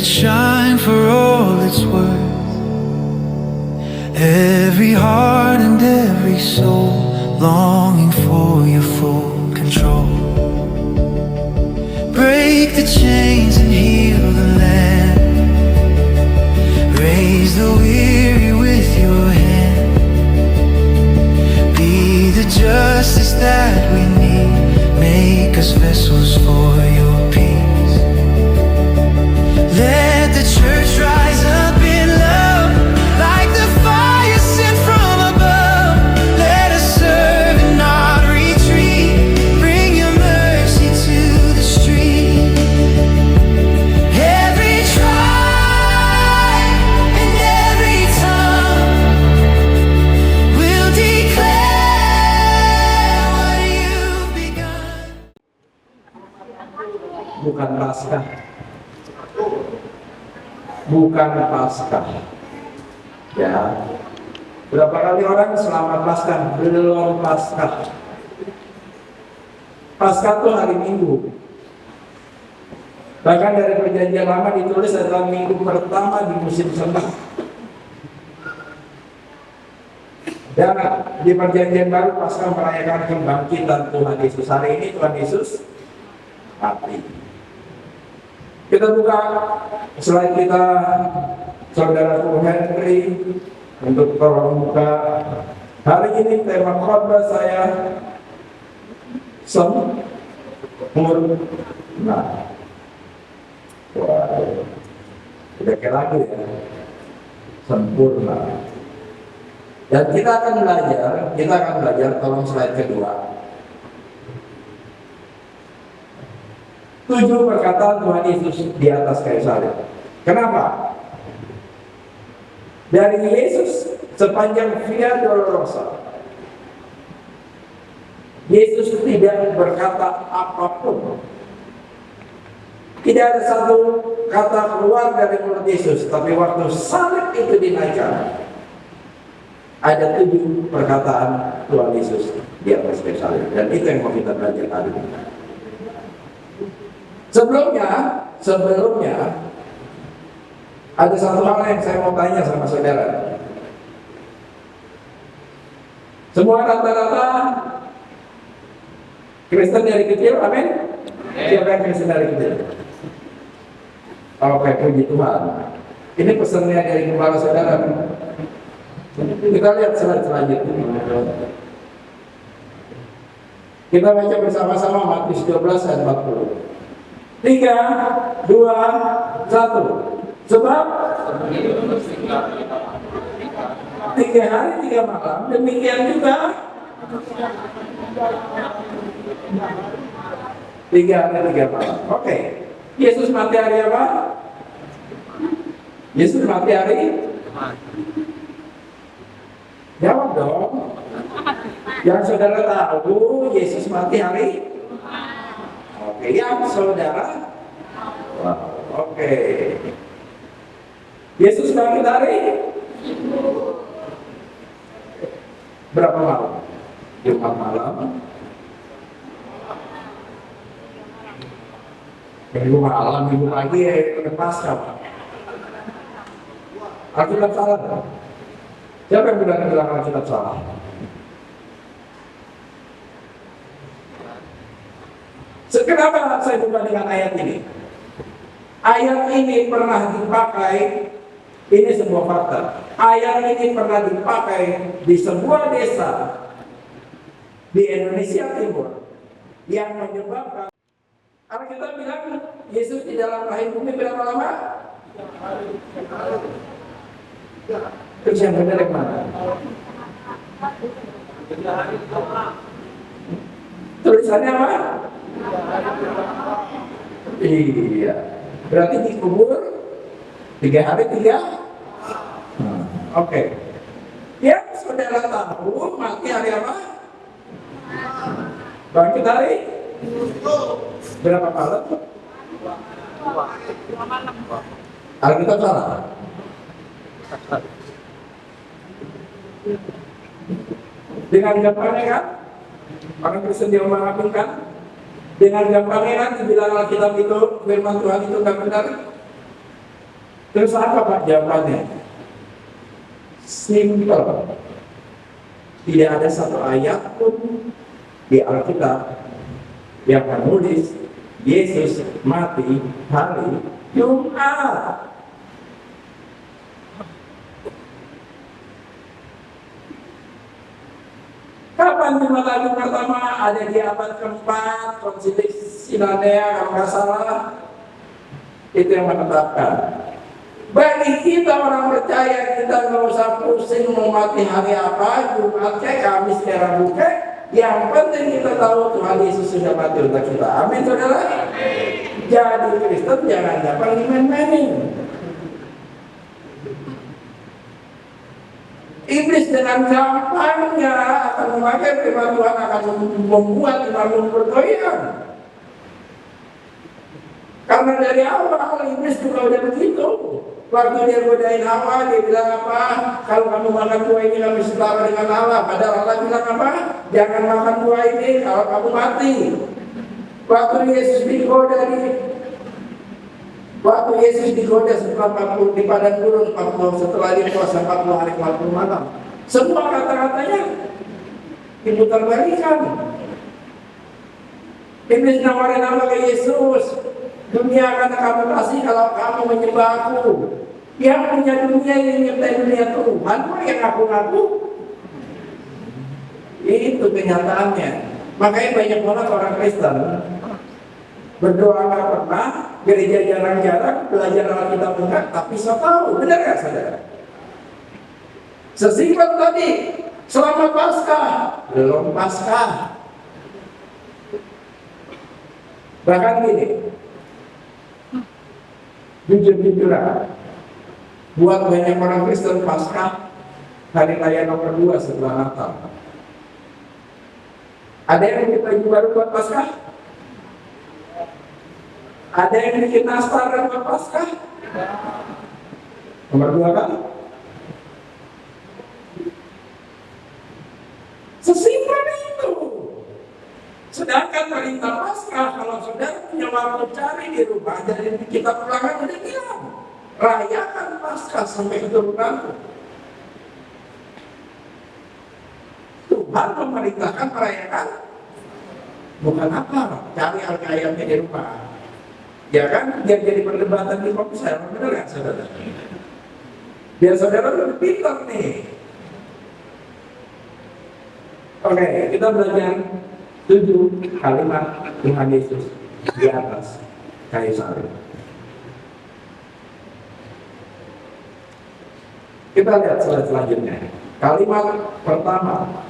shine for all it's worth. Every heart and every soul longing for your full control. Break the chains and heal the land. Raise the weary with your hand. Be the justice that we need. Make us vessels for your peace. Let the church rise up in love, like the fire sent from above. Let us serve and not retreat. Bring your mercy to the street. Every tribe and every tongue will declare what you've begun. Bukan Paskah. Bukan Paskah. Ya. Berapa kali orang selamat Paskah, belum Paskah. Paskah itu hari Minggu. Bahkan dari Perjanjian Lama ditulis adalah minggu pertama di musim semi. Dan di Perjanjian Baru Paskah merayakan kebangkitan Tuhan Yesus. Hari ini Tuhan Yesus mati. Kita buka slide kita, saudaraku Henry, untuk tolong buka. Hari ini tema khotbah saya sempurna. Wah, udah kayak lagu ya, sempurna. Dan kita akan belajar, tolong slide kedua. 7 perkataan Tuhan Yesus di atas kayu salib. Kenapa? Dari Yesus sepanjang Via Dolorosa, Yesus tidak berkata apapun. Tidak ada satu kata keluar dari mulut Yesus. Tapi waktu salib itu dinaikkan, ada 7 perkataan Tuhan Yesus di atas kayu salib. Dan itu yang mau kita belajar hari ini. Sebelumnya ada satu hal yang saya mau tanya sama saudara. Semua rata-rata Kristen dari kecil, amin? Siapa yang Kristen dari kecil? Oke, puji Tuhan. Ini pesannya dari gembala saudara. Kita lihat slide selanjutnya. Kita baca bersama-sama Matius 12 ayat 40. 3, 2, 1. Sebab 3 hari 3 malam, demikian juga 3 hari 3 malam. Oke. Yesus mati hari apa? Yesus mati hari? Jawab dong. Yang saudara tahu, Yesus mati hari? Oke, yang saudara? Oke. Yesus bangkit hari? Berapa malam? Jumat malam. Minggu malam, minggu pagi ya Paskah. Alkitab salah. Siapa yang bilang Alkitab salah? Kenapa saya buka dengan ayat ini? Ayat ini pernah dipakai, ini sebuah fakta. Ayat ini pernah dipakai di sebuah desa di Indonesia Timur yang menyebabkan kita bilang Yesus di dalam rahim bumi berapa lama? Terus yang benar yang mana? Tulisannya apa? Iya. Berarti dikubur 3 hari 3. Oke. Ya, saudara tahu mati hari apa? Bangkit hari? Berapa malam? 2 malam. Alkitab salah. Dengan gampangnya kan? Orang Kristen dia memahami kan? Dengan gampangnya kan dibilang Alkitab itu firman Tuhan itu nggak benar. Terus apa Pak jawabannya? Simple. Tidak ada satu ayat pun di Alkitab yang menulis Yesus mati hari Jumat. Kapan Jumat Agung pertama? Ada di abad keempat, Konsili Sinodea kalau nggak salah. Itu yang menetapkan. Bagi kita orang percaya, kita nggak usah pusing mau mati hari apa, Jumat kayak Kamis kayak Rabu kayak. Yang penting kita tahu Tuhan Yesus sudah mati untuk kita. Amin saudara. Jadi Kristen jangan gampang dimain-mainin. Iblis dengan gampangnya akan memakai firman Tuhan, akan membuat imanmu bergoyang. Karena dari awal iblis juga udah begitu. Waktu dia godain Hawa, dia bilang apa? Kalau kamu makan buah ini kamu setara dengan Allah. Padahal Allah bilang apa? Jangan makan buah ini kalau kamu mati. Waktu Yesus digoda setelah 40 di padang gurun, 40 setelah dia puasa 40 hari 40 malam. Semua kata-katanya diputar balikan. Iblis nawarin apa ke Yesus? Dunia akan kamu kasih kalau kamu menyembah aku. Yang punya dunia yang nyiptain dunia Tuhan, yang ngaku-ngaku. Itu kenyataannya. Makanya banyak banget orang Kristen berdoa nggak pernah, gereja jarang-jarang, belajar Alkitab enggak, tapi so tahu. Benar nggak saudara? Sesingkat tadi, selamat Paskah, belum Paskah. Bahkan gini, jujur-jujuran, buat banyak orang Kristen Paskah hari raya nomor 2 setelah Natal. Ada yang bikin baju baru buat Paskah? Ada yang bikin nastar buat Paskah? Nomor 2 kan? Sesimpel itu. Sedangkan perintah Paskah, kalau saudara punya waktu cari di rumah, dari kitab Ulangan udah bilang, rayakan Paskah sampai keturunanmu. Tuhan memerintahkan merayakan, bukan apa, cari ayamnya di rumah. Ya kan, biar jadi perdebatan di komsel, benar nggak saudara? Biar saudara lebih pintar nih. Oke, kita belajar 7 kalimat Tuhan Yesus di atas kayu salib. Kita lihat slide selanjutnya. Kalimat pertama,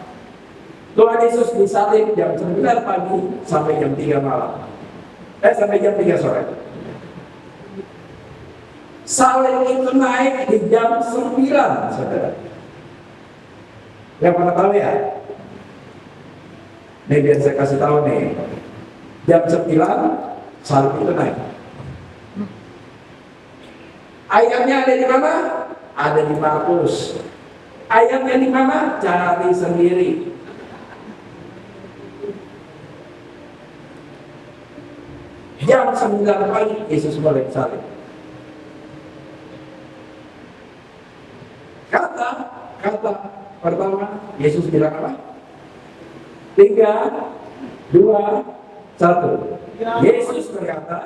Tuhan Yesus disalib jam 9 pagi sampai jam 3 malam. Sampai jam 3 sore. Salib itu naik di jam 9, saudara. Yang mana tahu ya? Nih biar saya kasih tahu nih. Jam 9 salib itu naik. Ayatnya ada di mana? Ada di Markus. Ayatnya di mana? Cari sendiri. Jam 9 pagi Yesus mulai salib. Kata pertama Yesus bilang apa? 3, 2, 1. Yesus berkata,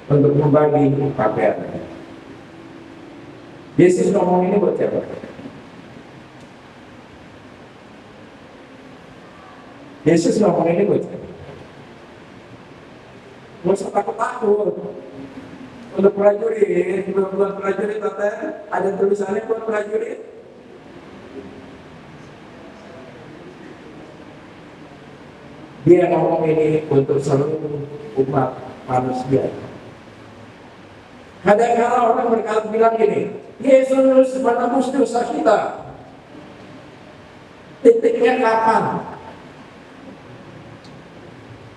untuk membagi pakaian. Yesus ngomong ini buat siapa? Yesus ngomong ini buat siapa? Gak usah takut-takut. Untuk prajurit, buat prajurit ada tulisannya buat prajurit. Dia ngomong ini untuk seluruh umat manusia. Kadang-kadang orang berkata bilang gini, Yesus menebus dosa kita. Titiknya kapan?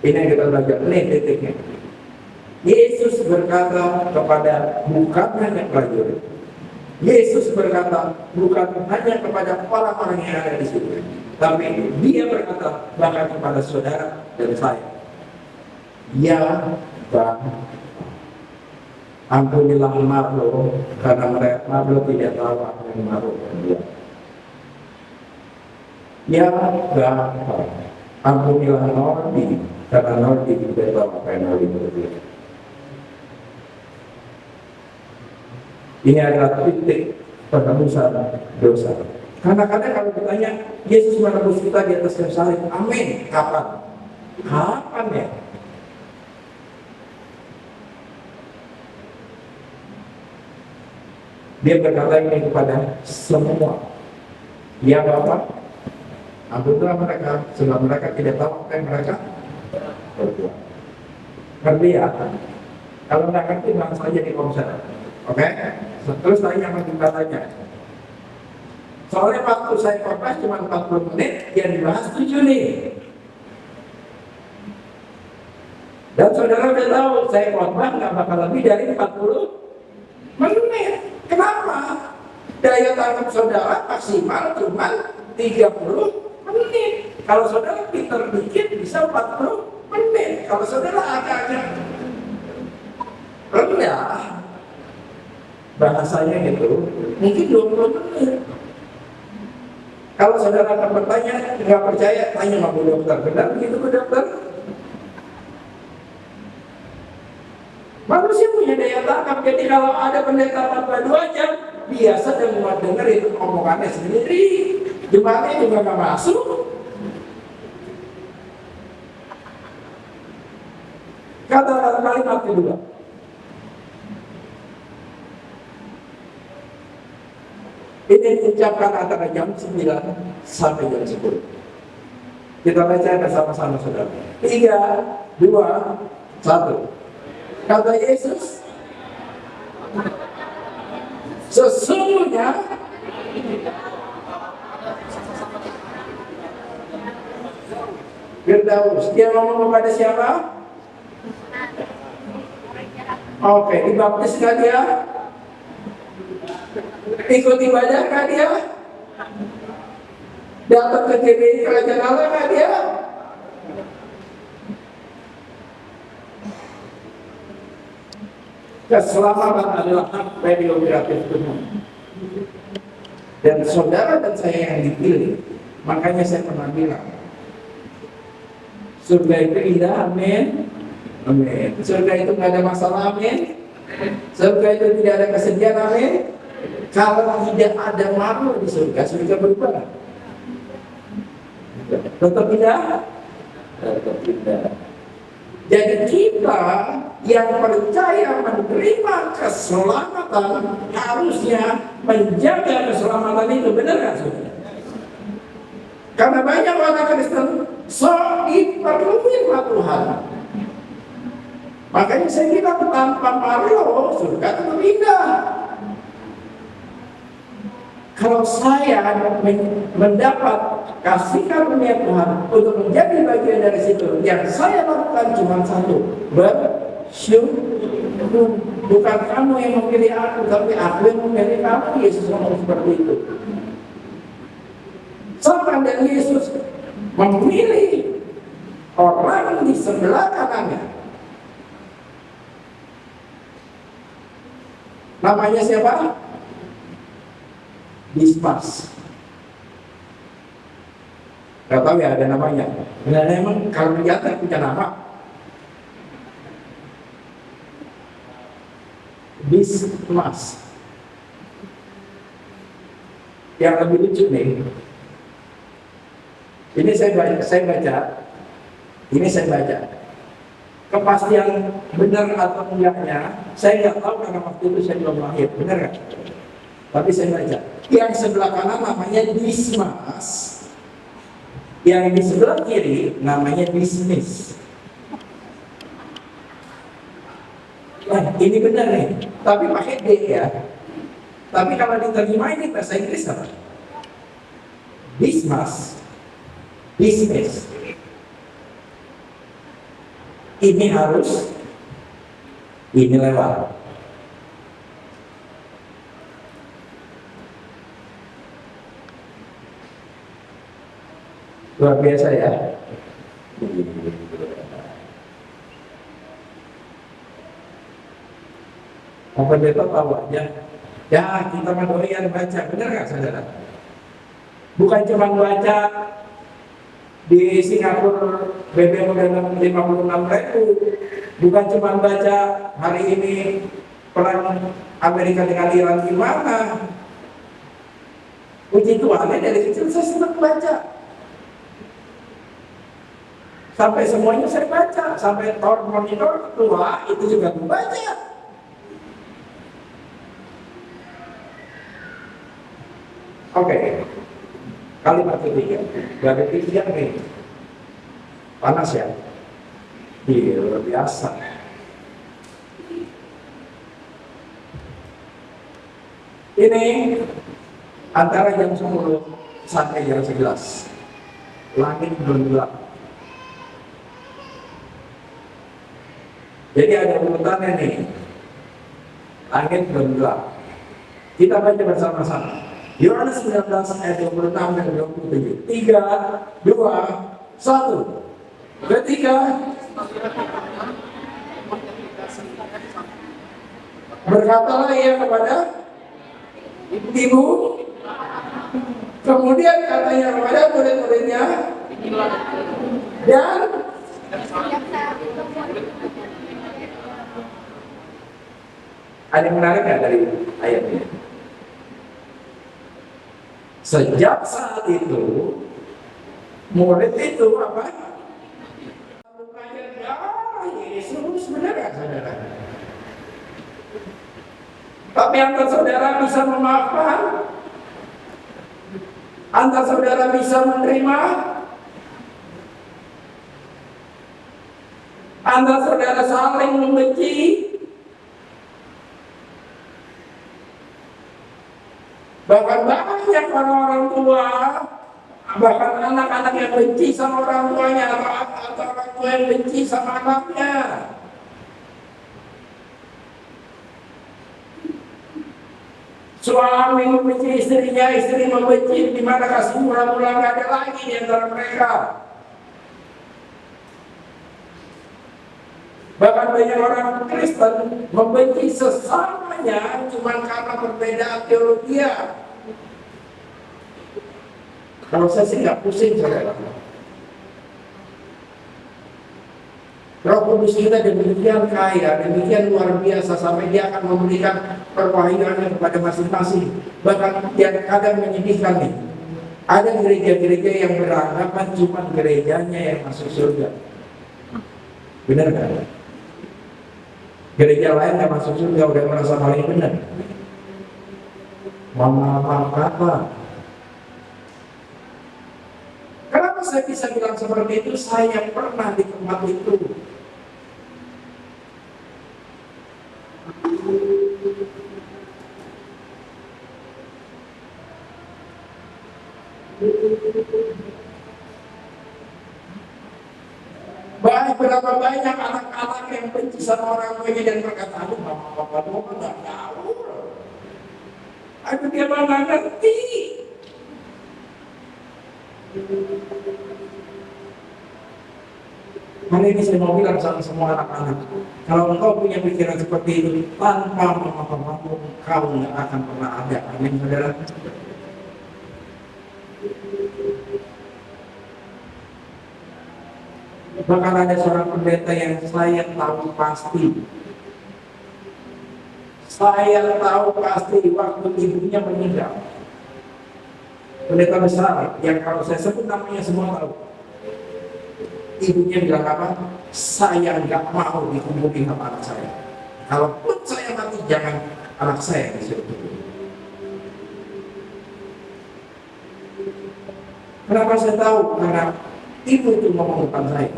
Ini yang kita belajar, ini titiknya. Yesus berkata kepada bukan hanya prajurit. Yesus berkata bukan hanya kepada orang-orang yang ada di situ. Tapi dia berkata bahkan kepada saudara dan saya, ya Bang, ampunilah Marlo karena Marlo tidak tahu apa yang Marlo berbuat. Ya Bang, ampunilah Nordi karena Nordi tidak tahu apa yang Nordi berbuat. Ini adalah titik penebusan dosa. Karena kadang kalau ditanya, Yesus menebus kita di atas kayu salib, amin. Kapan? Kapan ya? Dia berkata ini kepada semua. Ya Bapak, ampunilah mereka, sebab mereka tidak tahu apa yang mereka berbuat. Ngerti ya? Kalau nggak ngerti, langsung aja di komsel. Oke? Terus tanya sama kita tanya. Soalnya waktu saya khotbah cuma 40 menit, yang dibahas 7 nih. Dan saudara udah tahu, saya khotbah nggak bakal lebih dari 40 menit. Kenapa? Daya tangkap saudara maksimal cuma 30 menit. Kalau saudara pinter dikit bisa 40 menit. Kalau saudara agak-agak rendah, bahasanya gitu, mungkin 20 menit. Kalau saudara akan bertanya, nggak percaya, tanya sama Bu Dokter. Benar begitu Bu Dokter? Manusia punya daya tangkap. Jadi kalau ada pendeta khotbah 2 jam, biasa dan muat denger itu omongannya sendiri. Jemaatnya juga nggak masuk. Kata kalimat kedua. Ini diucapkan antara jam 9 sampai jam 10. Kita baca bersama-sama saudara. 3, 2, 1. Kata Yesus, sesungguhnya Firdaus, dia ngomong kepada siapa? Oke, dibaptis nggak dia? Ikut ibadah nggak dia? Datang ke GBI Kerajaan Allah nggak dia? Keselamatan adalah hak prerogatif Tuhan. Dan saudara dan saya yang dipilih. Makanya saya pernah bilang, surga itu indah, amin. Amin. Surga itu nggak ada masalah, amin. Surga itu tidak ada kesedihan, amin. Kalau tidak ada malu di surga, surga berubah. Tetap indah? Tetap indah. Jadi kita yang percaya menerima keselamatan harusnya menjaga keselamatan itu, benar nggak saudara? Karena banyak orang Kristen diperluin sama Tuhan. Makanya saya bilang tanpa malu surga tetap indah. Kalau saya mendapat kasih karunia Tuhan untuk menjadi bagian dari situ, yang saya lakukan cuma satu, bersyukur. Bukan kamu yang memilih aku, tapi aku yang memilih kamu. Yesus ngomong seperti itu. Sama dan Yesus memilih orang di sebelah kanannya. Namanya siapa? Dismas. Gak tahu ya ada namanya. Nah, emang kalau kelihatan punya nama. Dismas. Yang lebih lucu nih. Ini saya baca. Ini saya baca. Kepastian benar atau enggaknya, saya nggak tahu karena waktu itu saya belum lahir. Benar nggak? Tapi saya baca. Yang sebelah kanan namanya Dismas, yang di sebelah kiri namanya Dismiss. Nah, ini benar nih, tapi pakai D ya. Tapi kalau diterima ini bahasa Inggris apa? Dismas, Dismiss. Ini harus, ini lewat. Luar biasa ya. Apa kita tahu aja? Ya kita mah doyan baca, benar nggak saudara? Bukan cuma baca di Singapura BBM udah 56.000, bukan cuma baca hari ini perang Amerika dengan Iran gimana. Puji Tuhan, dari kecil saya senang baca. Sampai semuanya saya baca, sampai Thor Monitor tua itu juga membaca. Oke, kalimat ketiga, dari ketiga nih, panas ya, luar biasa. Ini antara jam 10 sampai jam 11, langit belum gelap. Jadi ada urutannya nih, langit belum gelap. Kita baca bersama-sama. Yohanes 19 ayat 26 dan 27. 3, 2, 1. Ketika berkatalah ia kepada ibu, kemudian katanya kepada murid-muridnya, dan ada yang menarik nggak dari ayat ini? Sejak saat itu, murid itu apa? Yesus, benar nggak saudara? Tapi antar saudara bisa memaafkan, antar saudara bisa menerima, antar saudara saling membenci, bahkan banyak orang-orang tua, bahkan anak-anak yang benci sama orang tuanya, atau orang tua yang benci sama anaknya. Suami membenci istrinya, istri membenci, di mana kasih mula-mula nggak ada lagi di antara mereka. Bahkan banyak orang Kristen membenci sesamanya cuma karena perbedaan teologi. Kalau saya sih nggak pusing saudara. Roh Kudus kita demikian kaya, demikian luar biasa sampai dia akan memberikan perwahyuannya kepada masing-masing. Bahkan dia kadang menyedihkan nih. Ada gereja-gereja yang beranggapan cuma gerejanya yang masuk surga. Benar kan? Gereja lain yang masuk surga udah merasa paling benar. Mama apa? Kenapa saya bisa bilang seperti itu? Saya pernah di tempat itu. Berapa banyak anak-anak yang benci sama orang tuanya dan berkata, aduh mama papa doang nggak tahu. Aduh dia mah nggak ngerti. Hari ini saya mau bilang sama semua anak-anak, kalau engkau punya pikiran seperti itu, tanpa mama papamu, kau nggak akan pernah ada. Amin, saudara. Bahkan ada seorang pendeta yang saya tahu pasti. Saya tahu pasti waktu ibunya meninggal. Pendeta besar yang kalau saya sebut namanya semua tahu. Ibunya bilang apa? Saya nggak mau dikumpulin sama anak saya. Kalaupun saya mati, jangan anak saya disuruh. Kenapa saya tahu? Karena ibu itu ngomong depan saya.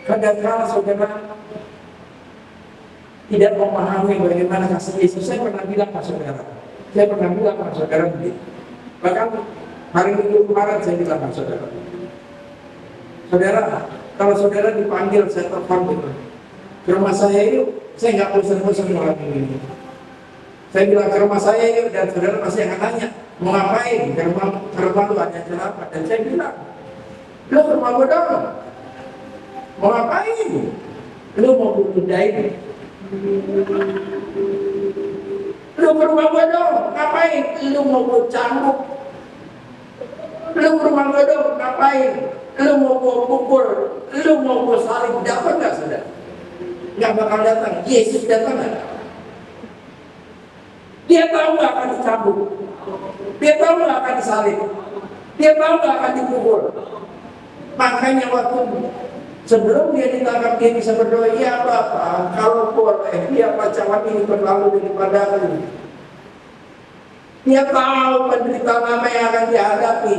Kadang-kadang saudara tidak memahami bagaimana kasih Yesus. Saya pernah bilang ke saudara, bahkan hari Minggu kemarin saya bilang ke saudara, kalau saudara dipanggil, saya telepon gitu, ke rumah saya yuk, saya nggak bosan-bosan malam ini. Saya bilang ke rumah saya yuk, dan saudara pasti akan tanya, mau ngapain? Ke rumah lu ada acara apa? Dan saya bilang, lu ke rumah gua dong. Mau ngapain? Lu mau budain? Lu ke rumah gua dong, ngapain? Lu mau gua cambuk? Lu ke rumah gua dong, ngapain? Lu mau gua pukul? Lu mau gua salib? Dapat nggak saudara? Nggak bakal datang. Yesus datang nggak? Dia tahu nggak akan dicambuk, dia tahu nggak akan disalib, dia tahu nggak akan dipukul. Makanya waktu sebelum dia ditangkap dia bisa berdoa, ya Bapa, kalau boleh biarlah cawan ini berlalu daripadaku. Dia tahu penderitaan apa yang akan dihadapi,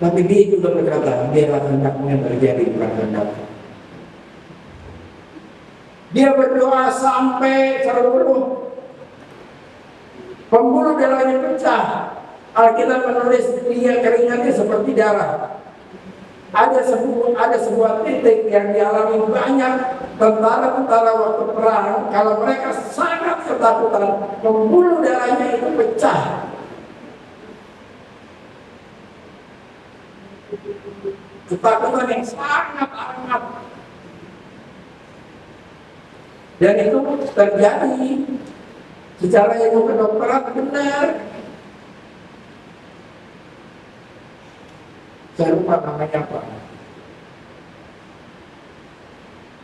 tapi dia juga berkata, biarlah kehendakmu yang terjadi, bukan kehendakku. Dia berdoa sampai seluruh pembuluh darahnya pecah. Alkitab menulis dia keringatnya seperti darah. Ada sebuah titik yang dialami banyak tentara-tentara waktu perang. Kalau mereka sangat ketakutan, pembuluh darahnya itu pecah. Ketakutan yang sangat amat. Dan itu terjadi. Secara ilmu kedokteran benar. Saya lupa namanya apa.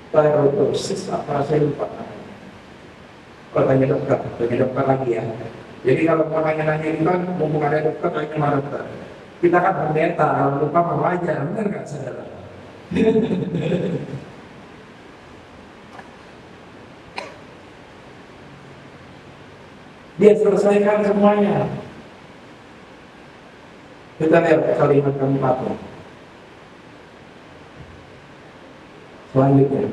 Thyroidosis apa, saya lupa namanya. Kalau tanya dokter lagi ya. Jadi kalau mau nanya-nanya itu kan, mumpung ada dokter, tanya sama dokter. Kita kan pendeta, kalau lupa mah wajar, benar nggak saudara? Dia selesaikan semuanya. Kita lihat kalimat keempat. Selanjutnya,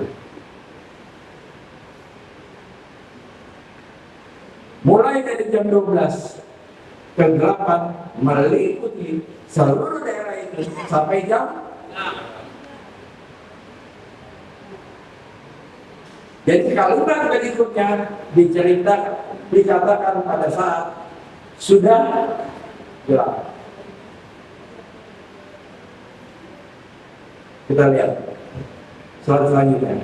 mulai dari jam 12 ke 8 meliputi seluruh daerah itu sampai jam. Jadi kalimat berikutnya dikatakan pada saat sudah gelap. Kita lihat slide selanjutnya.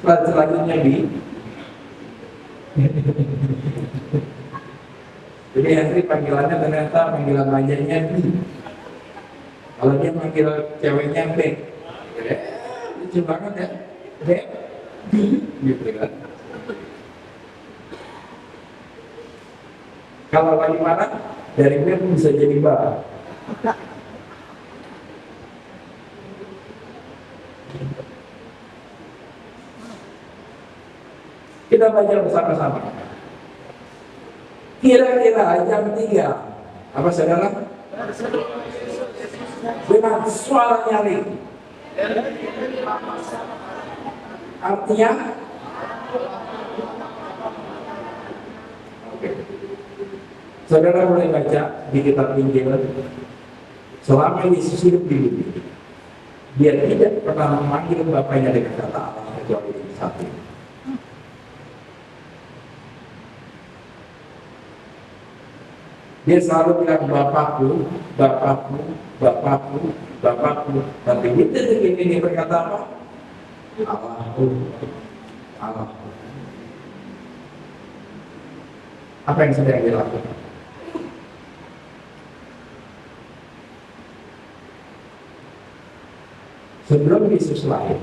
Slide selanjutnya Jadi Henry panggilannya ternyata panggilan manjanya B. Kalau dia manggil ceweknya B, lucu banget ya, B, gitu kan. Kalau lagi marah, dari B bisa jadi ba. Kita baca bersama-sama. Kira-kira jam 3, apa saudara? Dengan suara nyaring. Artinya, saudara boleh baca di kitab Injil. Selama Yesus hidup di bumi, dia tidak pernah memanggil Bapaknya dengan kata Allah kecuali satu. Dia selalu bilang Bapakku, Bapakku, Bapakku, Bapakku. Tapi di titik ini dia berkata apa? Allahku, Allahku. Apa yang sedang dilakukan? Sebelum Yesus lahir,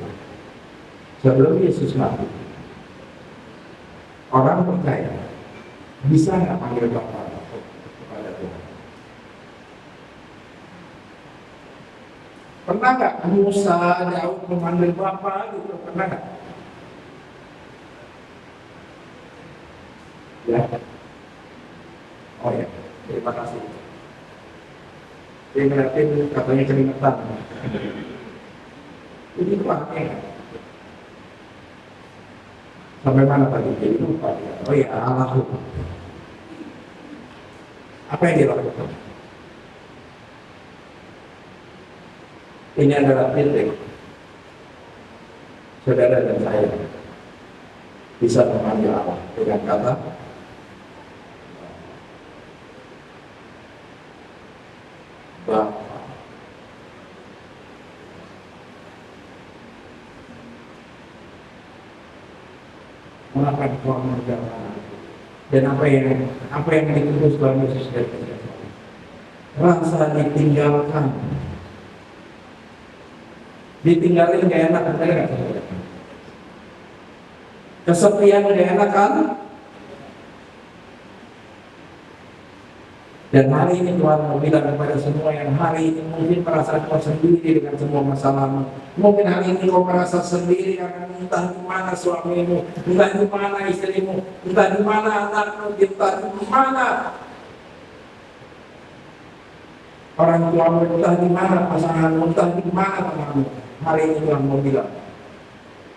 sebelum Yesus mati, orang percaya bisa nggak panggil Bapak kepada Tuhan? Pernah nggak Musa, Daud memanggil Bapak gitu? Pernah nggak? Ya. Oh ya, terima kasih. Dia ngeliatin katanya keringetan. Ini pakai sampai mana tadi? Jadi lupa. Oh ya, Allahku. Apa yang dilakukan? Ini adalah titik saudara dan saya. bisa memanggil Allah dengan kata Bapa. Mengapa engkau mengerjakan dan apa yang ditunggu Tuhan Yesus dari kita? Rasa ditinggalkan, ditinggalin gak enak, benar gak? Kesepian gak enak kan? Dan hari ini Tuhan mau bilang kepada semua yang hari ini mungkin merasa kau sendiri dengan semua masalahmu. Mungkin hari ini kau merasa sendiri karena entah di mana suamimu, entah di mana istrimu, entah di mana anakmu, entah di mana orang tuamu, entah di mana pasanganmu, entah di mana temanmu. Hari ini Tuhan mau bilang,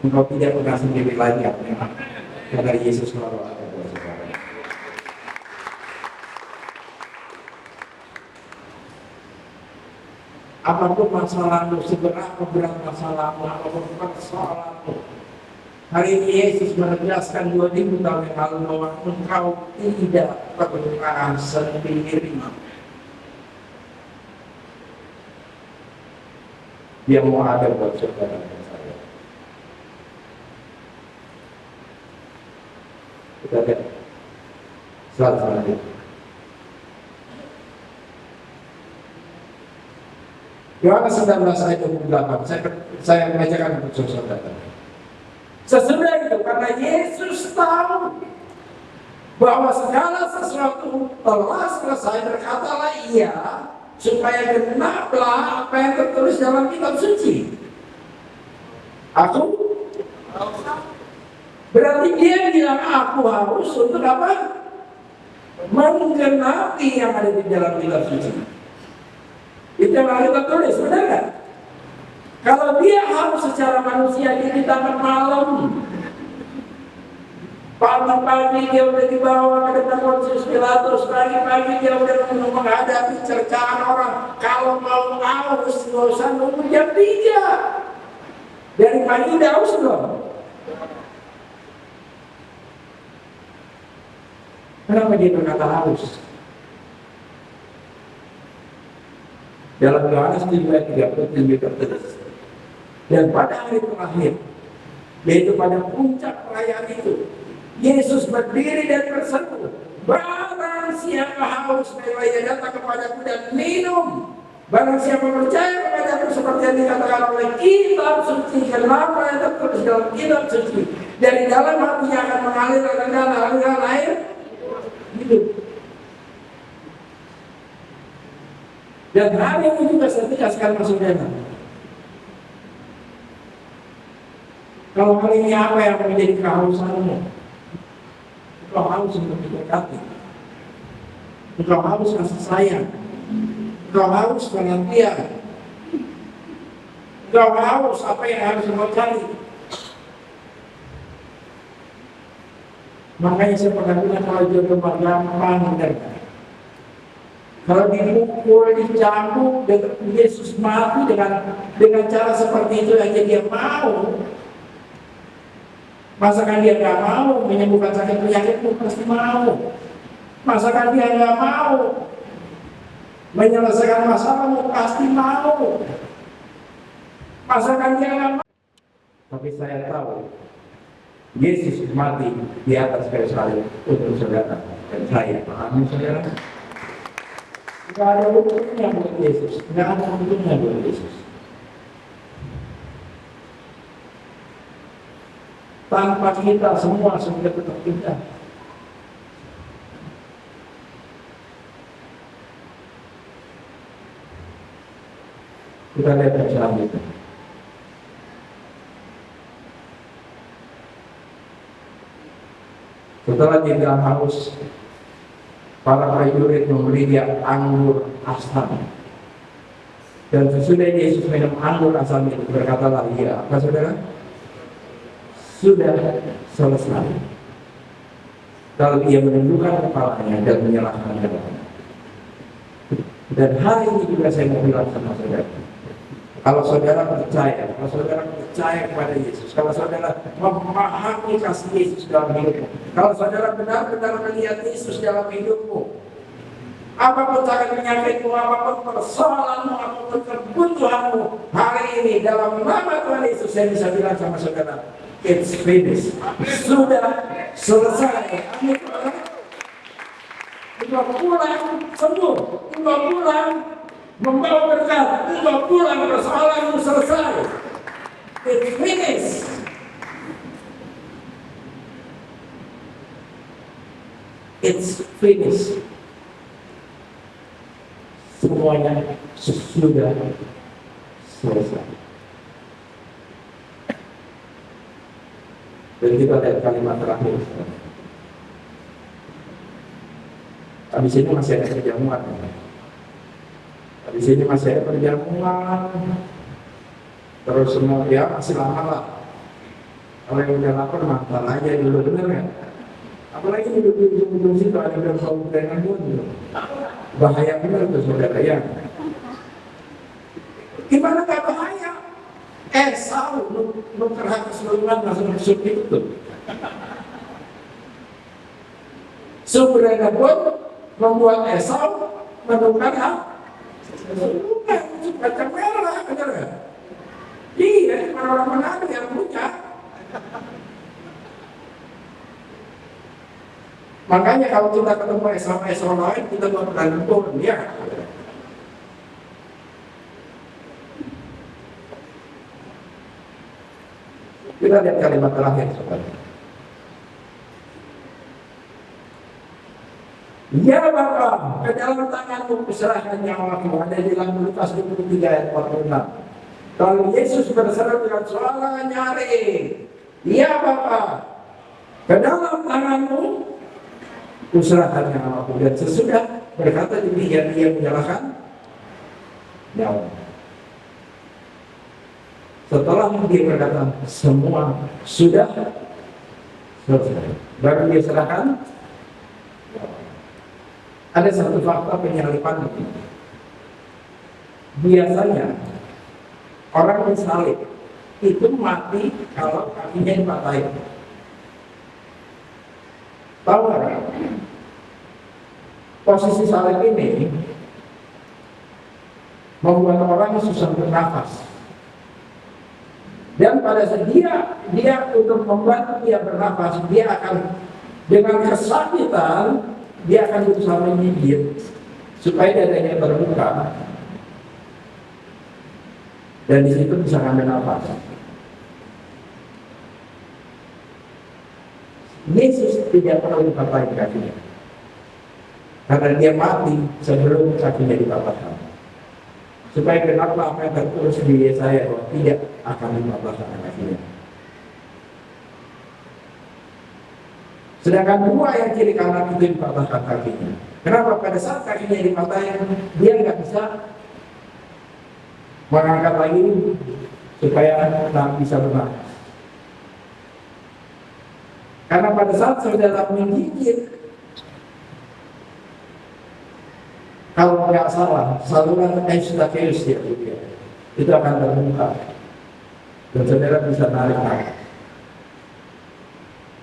engkau tidak pernah sendiri lagi, karena Yesus selalu ada buat saudara. Apapun masalahmu, seberapa berat masalahmu, apapun persoalanmu, hari ini Yesus menegaskan 2000 tahun yang lalu bahwa engkau tidak pernah sendiri. Dia mau ada buat saudara dan saya. Kita lihat slide selanjutnya. Yohanes 19 ayat 28, saya membacakan untuk saudara. Sesudah itu, karena Yesus tahu bahwa segala sesuatu telah selesai, berkatalah Ia, supaya genaplah apa yang tertulis dalam kitab suci. Aku? Berarti dia bilang aku harus untuk apa? Menggenapi yang ada di dalam kitab suci. Itu yang kita tulis, benar kan? Kalau dia harus secara manusia diceritakan malam, pagi-pagi dia udah dibawa ke depan Pontius Pilatus, pagi-pagi dia udah menghadapi cercaan orang. Kalau mau aus, nggak usah nunggu jam 3. Dari pagi udah aus dong. Kenapa dia berkata haus? Dalam Yohanes 7:30 tertulis. Dan pada hari terakhir, yaitu pada puncak perayaan itu, Yesus berdiri dan berseru, barang siapa haus, marilah ia datang kepadaku dan minum. Barang siapa percaya kepadaku seperti yang dikatakan oleh kitab suci, kenapa yang tertulis dalam kitab suci, dari dalam hatinya akan mengalir aliran air hidup. Dan hari ini juga saya tegaskan saudara. Kalau hari ini apa yang menjadi kehausanmu? Engkau haus untuk diberkati. Engkau haus kasih sayang. Engkau haus pengertian. Engkau haus apa yang harus engkau cari. Makanya saya pernah bilang kalau jodoh gampang dan kalau dipukul, dicambuk, Yesus mati dengan cara seperti itu aja dia mau. Masakan dia nggak mau menyembuhkan sakit penyakitmu, pasti mau. Masakan dia nggak mau menyelesaikan masalahmu, pasti mau. Masakan dia nggak mau. Tapi saya tahu Yesus mati di atas kayu salib untuk saudara dan saya. Amin saudara. Nggak ada untungnya buat Yesus, nggak ada untungnya buat Yesus. Tanpa kita semua sudah tetap kita. Kita lihat yang selanjutnya. Setelah dia bilang haus, para prajurit memberi dia anggur asam. Dan sesudah Yesus minum anggur asam itu, berkatalah ia, apa saudara? Sudah selesai. Lalu ia menundukkan kepalanya dan menyerahkan dirinya. Dan hari ini juga saya mau bilang sama saudara, Kalau saudara percaya kepada Yesus, kalau saudara memahami kasih Yesus dalam hidupmu, kalau saudara benar-benar melihat Yesus dalam hidupmu, apapun sakit penyakitmu, apapun persoalanmu, apapun kebutuhanmu, hari ini dalam nama Tuhan Yesus saya bisa bilang sama saudara, it's finished. Sudah selesai. Amin. Engkau pulang sembuh, engkau pulang membawa berkat, engkau pulang persoalanmu selesai. It's finished. It's finished. Semuanya sudah selesai. Dan kita lihat kalimat terakhir. Habis ini masih ada perjamuan. Habis ini masih ada perjamuan. Terus semua ya masih lama lah. Kalau yang udah lapar makan aja dulu, bener kan? Apalagi di ujung-ujung situ ada beberapa gorengan pun. Bahaya bener tuh saudara ya. Gimana gak bahaya? Esau nuker hak keseluruhan masuk sup itu tuh. Sebenarnya pun membuat Esau menukar hak keseluruhan macam merah, benar kan? Iya, orang Manado yang punya. Makanya kalau kita ketemu Esau lain, kita buat berandung dia. Kita lihat kalimat terakhir, saudara. Ya Bapa, ke dalam tanganmu kuserahkan nyawaku, ada di dalam Lukas 23 ayat 46. Kalau Yesus berseru dengan suara nyaring, ya Bapa, ke dalam tanganmu kuserahkan nyawaku. Dan sesudah berkata demikian, dia menyerahkan nyawa. Setelah dia berkata semua sudah selesai, baru dia serahkan. Ada satu fakta penyalipan. Biasanya orang yang salib itu mati kalau kakinya dipatahin. Tahu nggak? Posisi salib ini membuat orang susah bernafas. Dan pada saat dia untuk membantu dia bernafas, dia akan dengan kesakitan dia akan berusaha menggigit supaya dadanya terbuka dan di situ bisa ngambil nafas. Yesus tidak perlu dipatahin kakinya karena dia mati sebelum kakinya dipatahkan. Supaya kenapa apa yang tertulis di Yesaya bahwa tidak akan dipatahkan kakinya. Sedangkan dua yang kiri kanan itu dipatahkan kakinya. Kenapa? Pada saat kakinya dipatahin, dia nggak bisa mengangkat lagi supaya tak bisa bernafas. Karena pada saat saudara menggigit, kalau nggak salah, saluran eustachius dia itu akan terbuka dan saudara bisa narik nafas.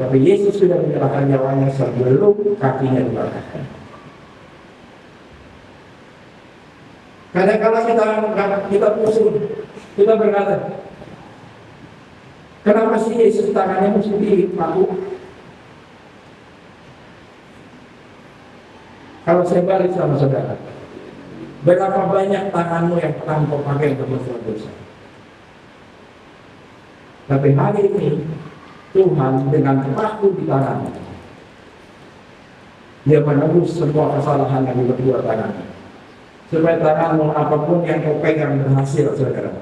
Tapi Yesus sudah menyerahkan nyawanya sebelum kakinya dipatahkan. Kadang-kadang kita pusing, kita berkata, kenapa sih Yesus tangannya mesti dipaku? Kalau saya balik sama saudara, berapa banyak tanganmu yang pernah kau pakai untuk berbuat dosa? Tapi hari ini Tuhan dengan paku di tangannya, dia menebus semua kesalahan yang diperbuat tangannya. Supaya tanganmu apapun yang kau pegang berhasil, saudara.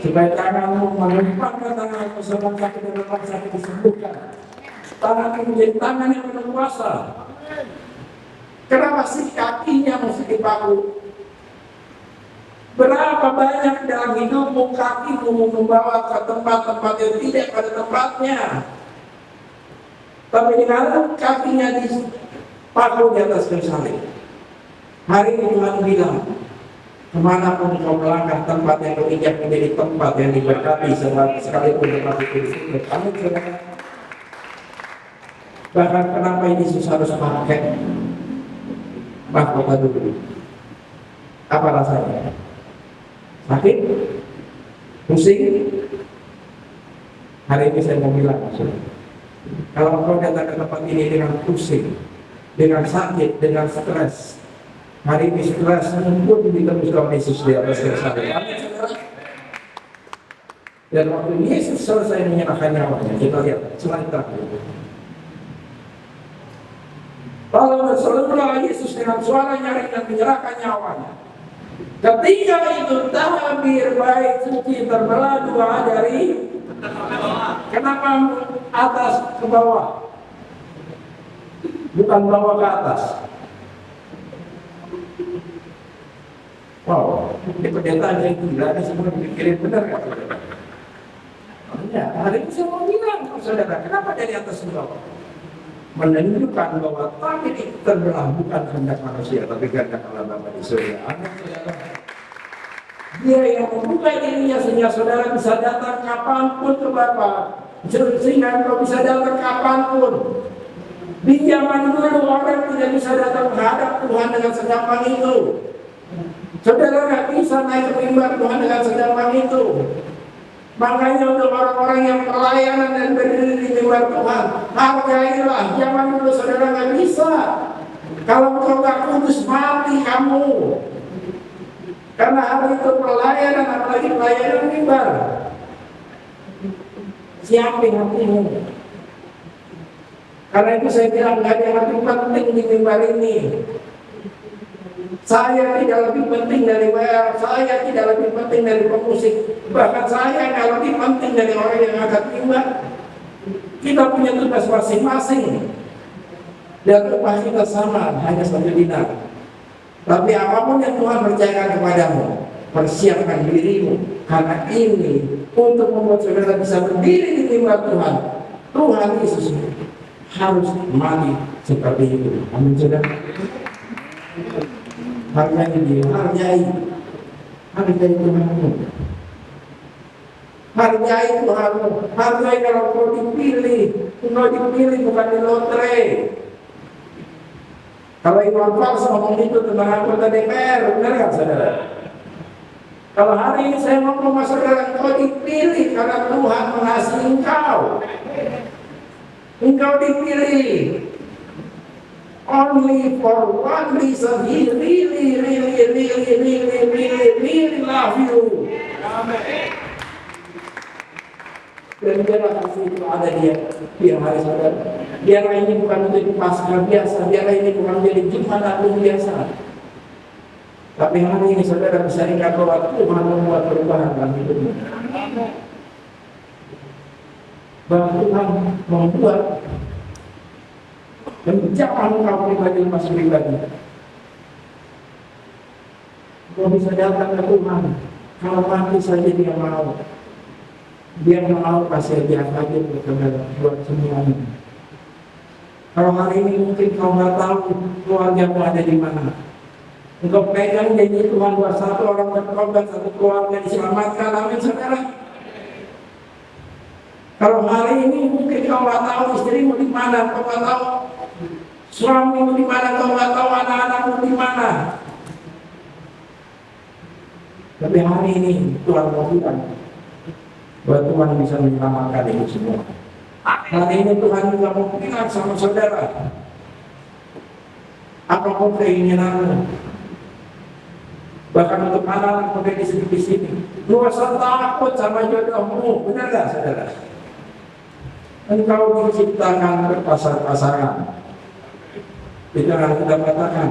Supaya tanganmu menumpahkan tanganmu semua sakit dan lelah sakit disembuhkan. Tanganmu menjadi tangan yang penuh kuasa. Kenapa sih kakinya mesti dipaku? Berapa banyak dalam hidupmu kakimu membawa ke tempat-tempat yang tidak pada tempatnya. Tapi dengan kakinya dipaku di atas kayu salib. Hari ini Tuhan bilang, Kemanapun kau melangkah, tempat yang kau injak menjadi tempat yang diberkati sekalipun tempat itu ditutup. Amin, saudara. Bahkan kenapa Yesus harus pakai mahkota dulu? Apa rasanya? Sakit? Pusing? Hari ini saya mau bilang, kalau kau datang ke tempat ini dengan pusing, dengan sakit, dengan stres, hari ini stres pun ditembus Tuhan Yesus di atas salib. Amin, saudara. Dan waktu Yesus selesai menyerahkan nyawanya, kita lihat selain terakhir. Lalu berserulah Yesus dengan suara nyaring dan menyerahkan nyawanya. Ketika itu tabir bait suci terbelah dua dari kenapa atas ke bawah? Bukan bawah ke atas. Wow, ini pernyataan yang gila, ini semua dipikirin benar kan? Ya, hari ini saya mau bilang, saudara, kenapa dari atas ke bawah? Menunjukkan bahwa tabir itu terbelah bukan kehendak manusia, tapi kehendak Allah Bapa di surga. Amin, saudara. Dia yang membuka dirinya sehingga saudara bisa datang kapanpun ke Bapa, sehingga engkau bisa datang kapanpun. Di zaman dulu orang tidak bisa datang menghadap Tuhan dengan segampang itu. Saudara nggak bisa naik ke mimbar Tuhan dengan segampang itu. Makanya untuk orang-orang yang pelayanan dan berdiri di mimbar Tuhan, hargailah. Zaman dulu saudara nggak bisa. Kalau engkau nggak kudus, mati kamu. Karena hari itu pelayanan, apalagi pelayanan mimbar. Siapin hatimu. Karena itu saya bilang nggak ada yang lebih penting di mimbar ini. Saya tidak lebih penting dari WR, saya tidak lebih penting dari pemusik, bahkan saya nggak lebih penting dari orang yang angkat mimbar. Kita punya tugas masing-masing. Dan upah kita sama, hanya 1 dinar. Tapi apapun yang Tuhan percayakan kepadamu, persiapkan dirimu, karena ini untuk membuat saudara bisa berdiri di mimbar Tuhan. Tuhan Yesus harus mati seperti itu. Amin, saudara. Hargai dia, hargai Tuhanmu, hargai Tuhanmu, hargai kalau kau dipilih bukan di lotre. Kalau Iwan Fals ngomong itu tentang anggota DPR, benar nggak saudara? Kalau hari ini saya ngomong sama saudara, engkau dipilih karena Tuhan mengasihi engkau. Engkau dipilih only for one reason. He really love you. Amen. Dan biarlah kasih itu ada dia hari saudara. Biarlah ini bukan menjadi Paskah biasa, biarlah ini bukan menjadi Jumat Agung biasa. Tapi hari ini saudara bisa ingat bahwa Tuhan membuat perubahan dalam hidupmu. Bahwa Tuhan membuat menjauhkan kau pribadi lepas pribadi. Kau bisa datang ke Tuhan. Kalau mati saja dia mau. Dia mau kasih aja aja buat semuanya. Kalau hari ini mungkin kau nggak tahu keluargamu ada di mana. Engkau pegang janji Tuhan buat satu orang bertobat, satu keluarga diselamatkan. Amin, saudara. Kalau hari ini mungkin kau nggak tahu istrimu di mana, kau nggak tahu suamimu di mana, kau nggak tahu anak-anakmu di mana. Tapi hari ini Tuhan mau bilang bahwa Tuhan bisa menyelamatkan itu semua. Hari ini Tuhan juga mau bilang sama saudara, apapun keinginanmu, bahkan untuk anak-anak muda di sini, lu usah takut sama jodohmu, benar gak saudara? Engkau diciptakan berpasang-pasangan. Itu yang kita katakan.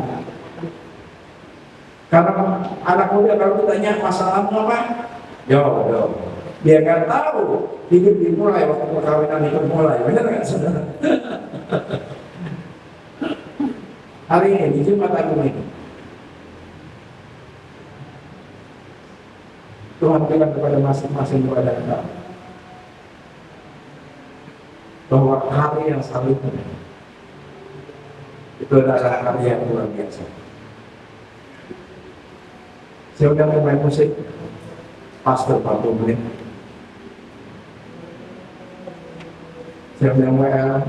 Karena anak muda kalau ditanya masalahmu apa? Jodoh. Dia nggak tahu hidup dimulai waktu perkawinan itu mulai, benar nggak saudara? Hari ini di Jumat Agung ini Tuhan bilang kepada masing-masing kepada kita bahwa hari yang selanjutnya itu adalah hari yang luar biasa. Saya udah mau main musik. Pastor 40 menit. Saya udah WA.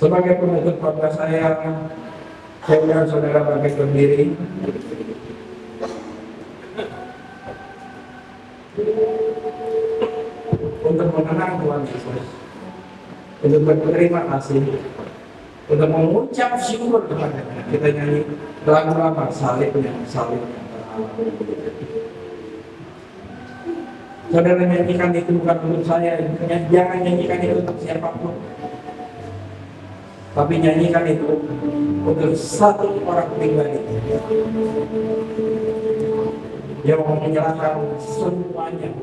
Sebagai penutup khotbah saya bilang saudara bangkit berdiri. Untuk mengenang Tuhan Yesus, untuk berterima kasih, untuk mengucap syukur kepada-Nya. Kita nyanyi lagu lama, salibnya terhalang. Saudara nyanyikan itu bukan untuk saya, jangan nyanyikan itu untuk siapapun. Tapi nyanyikan itu untuk satu orang pribadi yang mau menyerahkan semuanya.